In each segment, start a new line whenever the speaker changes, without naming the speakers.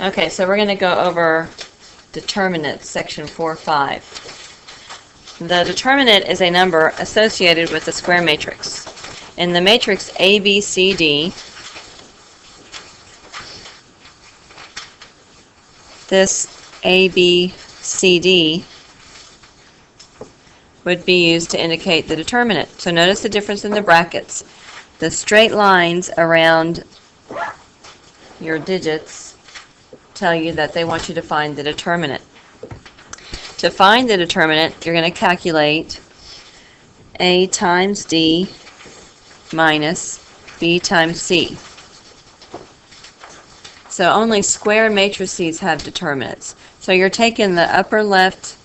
Okay, so we're going to go over determinants, section 4.5. The determinant is a number associated with the square matrix. In the matrix ABCD, this ABCD would be used to indicate the determinant. So notice the difference in the brackets. The straight lines around your digits tell you that they want you to find the determinant. To find the determinant, you're going to calculate A times D minus B times C. So only square matrices have determinants. So you're taking the upper left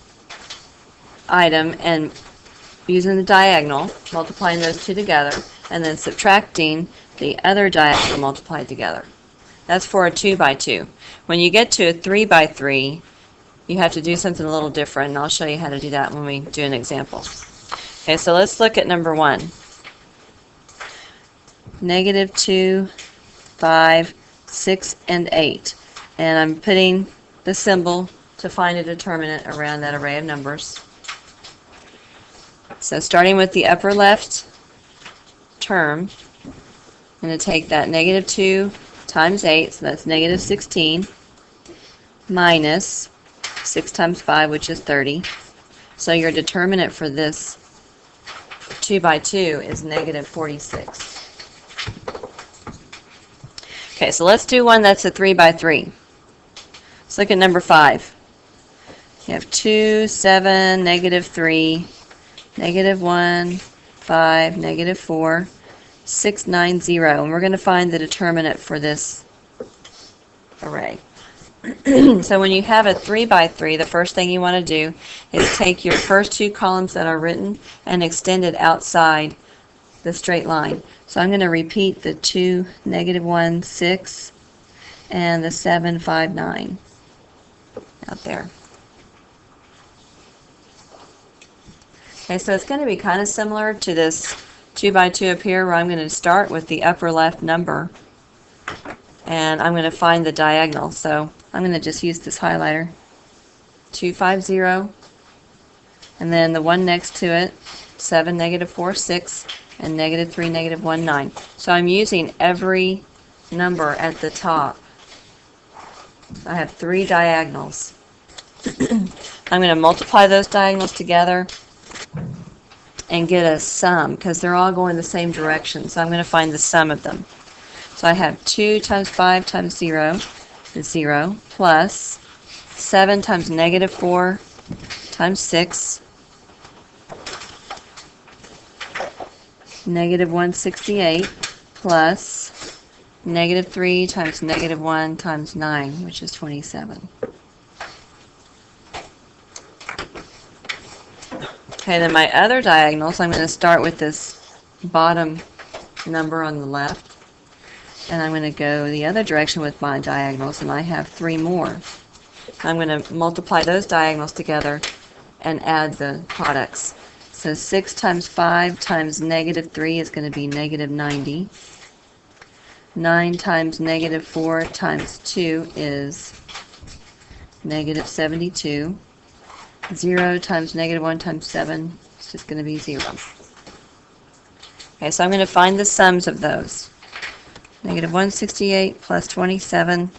item and using the diagonal, multiplying those two together, and then subtracting the other diagonal multiplied together. That's for a 2 by 2. When you get to a 3 by 3, you have to do something a little different, and I'll show you how to do that when we do an example. Okay, so let's look at number 1. Negative 2, 5, 6, and 8. And I'm putting the symbol to find a determinant around that array of numbers. So starting with the upper left term, I'm going to take that negative 2 times 8, so that's negative 16, minus 6 times 5, which is 30. So your determinant for this 2 by 2 is negative 46. Okay, so let's do one that's a 3 by 3. Let's look at number 5. You have 2, 7, negative 3, negative 1, 5, negative 4, 6, 9, 0. And we're going to find the determinant for this array. So when you have a 3 by 3, the first thing you want to do is take your first two columns that are written and extend it outside the straight line. So I'm going to repeat the 2, negative 1, 6, and the 7, 5, 9 out there. Okay, so it's going to be kind of similar to this 2 by 2 up here, where I'm going to start with the upper left number, and I'm going to find the diagonal. So I'm going to just use this highlighter, 250, and then the one next to it, 7, negative 4, 6, and negative 3, negative 1, 9. So I'm using every number at the top. I have 3 diagonals. I'm going to multiply those diagonals together and get a sum, because they're all going the same direction. So I'm going to find the sum of them. So I have 2 times 5 times 0 is 0, plus 7 times negative 4 times 6, negative 168, plus negative 3 times negative 1 times 9, which is 27. Okay, then my other diagonals, I'm going to start with this bottom number on the left, and I'm going to go the other direction with my diagonals, and I have 3 more. I'm going to multiply those diagonals together and add the products. So 6 times 5 times negative 3 is going to be negative 90. 9 times negative 4 times 2 is negative 72. 0 times negative 1 times 7 is just going to be 0. Okay, so I'm going to find the sums of those. Negative 168 plus 27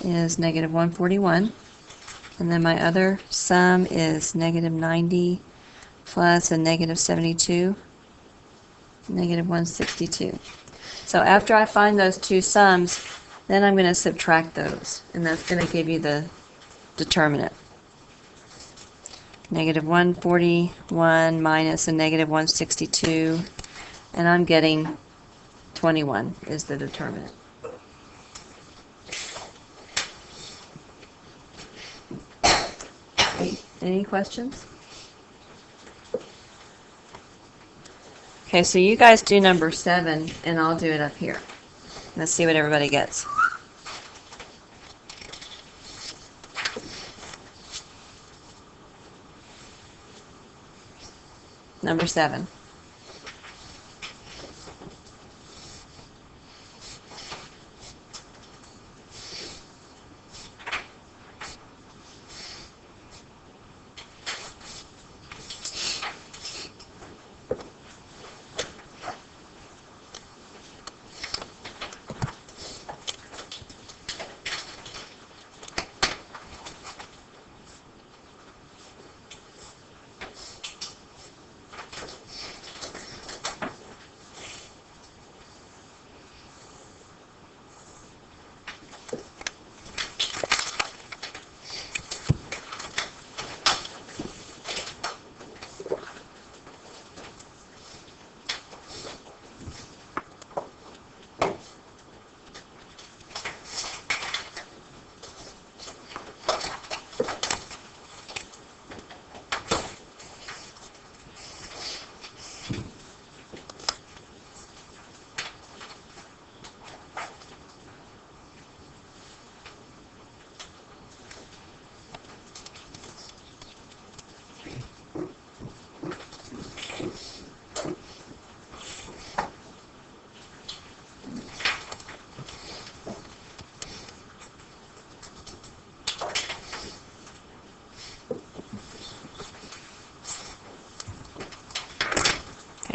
is negative 141. And then my other sum is negative 90 plus a negative 72, negative 162. So after I find those two sums, then I'm going to subtract those, and that's going to give you the determinant. Negative 141 minus a negative 162, and I'm getting 21 is the determinant. Any questions? Okay, so you guys do number 7, and I'll do it up here. Let's see what everybody gets. Number 7.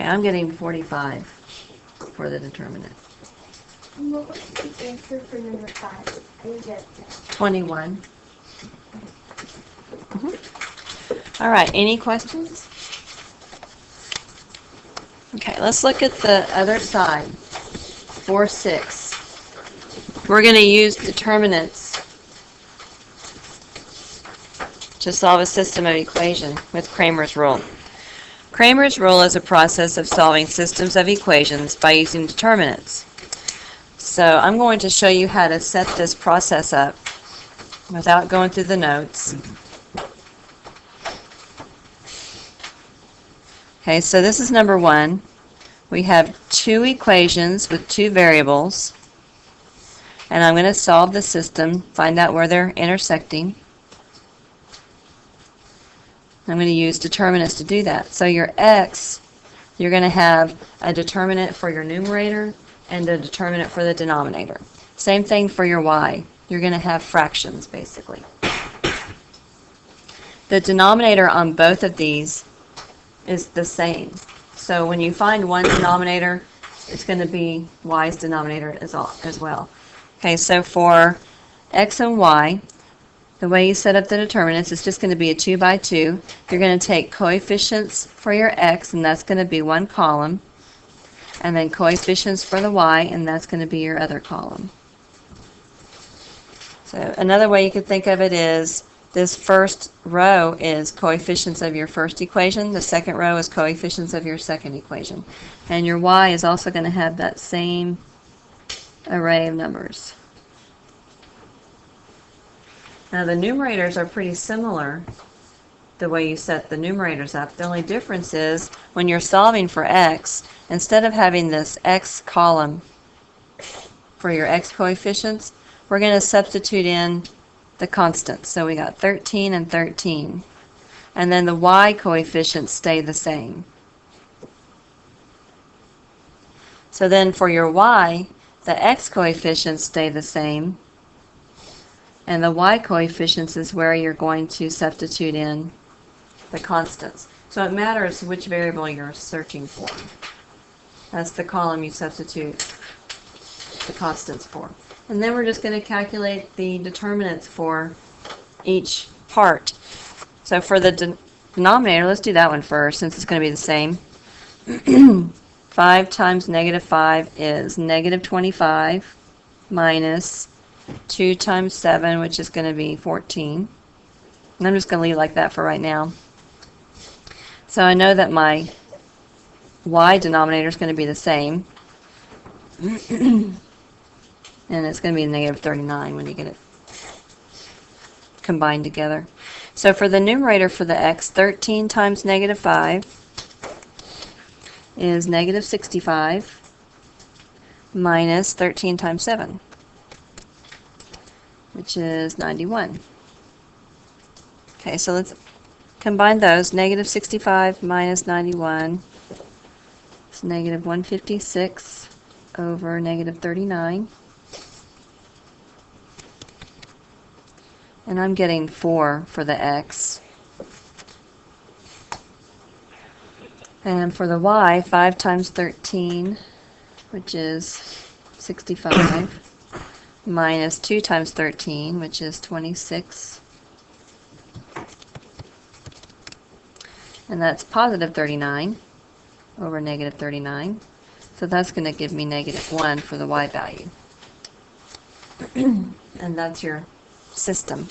I'm getting 45 for the determinant.
What was the answer for number 5? I didn't get that.
21. All right, any questions? Okay, let's look at the other side. 4, 6. We're going to use determinants to solve a system of equation with Cramer's rule. Cramer's rule is a process of solving systems of equations by using determinants. So I'm going to show you how to set this process up without going through the notes. Okay, so this is number 1. We have 2 equations with 2 variables, and I'm going to solve the system, find out where they're intersecting. I'm going to use determinants to do that. So your x, you're going to have a determinant for your numerator and a determinant for the denominator. Same thing for your y. You're going to have fractions, basically. The denominator on both of these is the same. So when you find one denominator, it's going to be y's denominator as well. Okay, so for x and y, the way you set up the determinants is just going to be a 2 by 2. You're going to take coefficients for your x, and that's going to be one column, and then coefficients for the y, and that's going to be your other column. So another way you could think of it is this first row is coefficients of your first equation. The second row is coefficients of your second equation. And your y is also going to have that same array of numbers. Now the numerators are pretty similar the way you set the numerators up. The only difference is when you're solving for x, instead of having this x column for your x coefficients, we're going to substitute in the constants. So we got 13 and 13. And then the y coefficients stay the same. So then for your y, the x coefficients stay the same, and the y coefficients is where you're going to substitute in the constants. So it matters which variable you're searching for. That's the column you substitute the constants for. And then we're just going to calculate the determinants for each part. So for the denominator, let's do that one first since it's going to be the same. 5 times negative 5 is negative 25 minus 2 times 7, which is going to be 14. And I'm just going to leave it like that for right now. So I know that my y denominator is going to be the same. And it's going to be negative 39 when you get it combined together. So for the numerator for the x, 13 times negative 5 is negative 65 minus 13 times 7, which is 91. Okay, so let's combine those. Negative 65 minus 91 is negative 156 over negative 39. And I'm getting 4 for the x. And for the y, 5 times 13, which is 65, minus 2 times 13, which is 26. And that's positive 39 over negative 39. So that's going to give me negative 1 for the y value. And that's your system.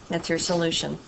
That's your solution.